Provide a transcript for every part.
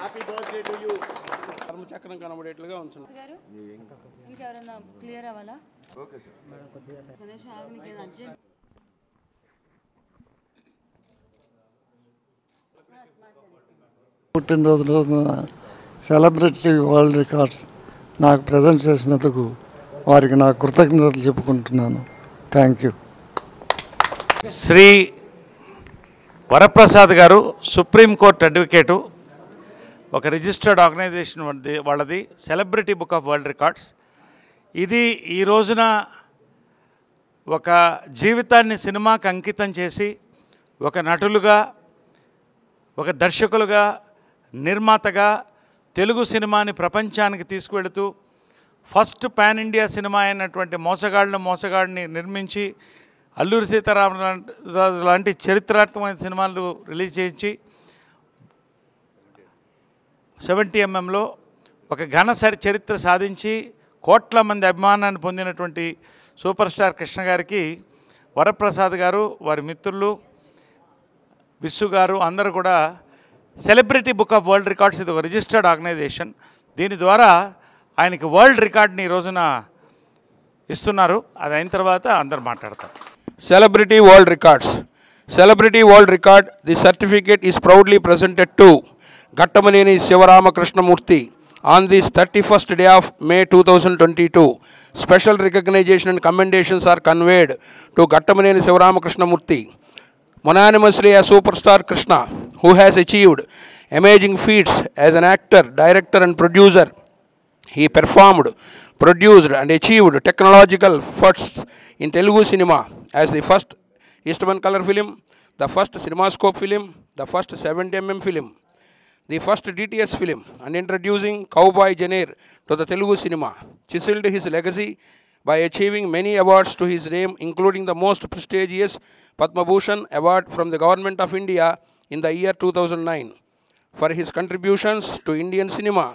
Happy birthday to you. చక్రం కనబడేట్లుగా ఉంచండి. ఇంకెవరైనా క్లియర్ అవ్వాలా? Okay sir. మేడం కొద్దిగా సార్ గణేష్ ఆగ్నికి అర్జెంట్. పుట్టినరోజు రోజున సెలబ్రిటీ వరల్డ్ రికార్డ్స్ నాకు ప్రజెంట్ చేసినందుకు వారికి నా కృతజ్ఞతలు చెప్పుకుంటున్నాను. Thank you. శ్రీ వరప్రసాద్ గారు సుప్రీంకోర్టు అడ్వకేటు, ఒక రిజిస్టర్డ్ ఆర్గనైజేషన్ వాళ్ళది celebrity book of world records. ఇది ఈ రోజున ఒక జీవితాన్ని సినిమాకి అంకితం చేసి ఒక నటులుగా, ఒక దర్శకులుగా, నిర్మాతగా తెలుగు సినిమాని ప్రపంచానికి తీసుకువెళుతూ ఫస్ట్ పాన్ ఇండియా సినిమా అయినటువంటి మోసగాడిని నిర్మించి అల్లూరి సీతారామరాజు లాంటి చరిత్రాత్మకమైన సినిమాలు రిలీజ్ చేయించి 70mm ఒక ఘన చరిత్ర సాధించి కోట్ల మంది అభిమానాన్ని పొందినటువంటి సూపర్ స్టార్ కృష్ణ గారికి వరప్రసాద్ గారు, వారి మిత్రులు విస్సు గారు అందరూ కూడా celebrity book of world records, ఇది ఒక రిజిస్టర్డ్ ఆర్గనైజేషన్, దీని ద్వారా ఆయనకి వరల్డ్ రికార్డ్ని ఈ రోజున ఇస్తున్నారు. అది అయిన తర్వాత అందరు మాట్లాడతారు. Celebrity World Records. Celebrity World Record, the certificate is proudly presented to Gattamaneni Sivaramakrishna-murthy on this 31st day of May 2022. Special recognition and commendations are conveyed to Gattamaneni Sivaramakrishna-murthy, mononymously as Superstar Krishna, who has achieved amazing feats as an actor, director and producer. He performed, produced and achieved technological firsts in Telugu cinema as the first Eastman color film, the first CinemaScope film, the first 70mm film, the first DTS film, and introducing cowboy genre to the Telugu cinema. Chiseled his legacy by achieving many awards to his name, including the most prestigious Padma Bhushan Award from the Government of India in the year 2009. For his contributions to Indian cinema,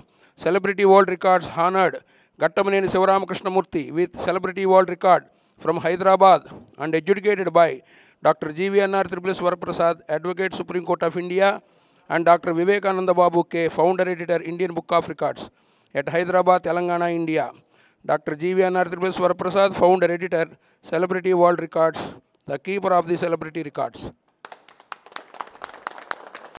Celebrity World Records honored Gattamaneni Sivaramakrishna-murthy with Celebrity World Record from Hyderabad and adjudicated by Dr. GVNR Triple Varaprasad, Advocate Supreme Court of India, and Dr. Vivekananda Babu K, Founder Editor, Indian Book of Records at Hyderabad, Telangana, India. Dr. GVNR Triple Varaprasad, Founder Editor, Celebrity World Records, the keeper of the Celebrity Records.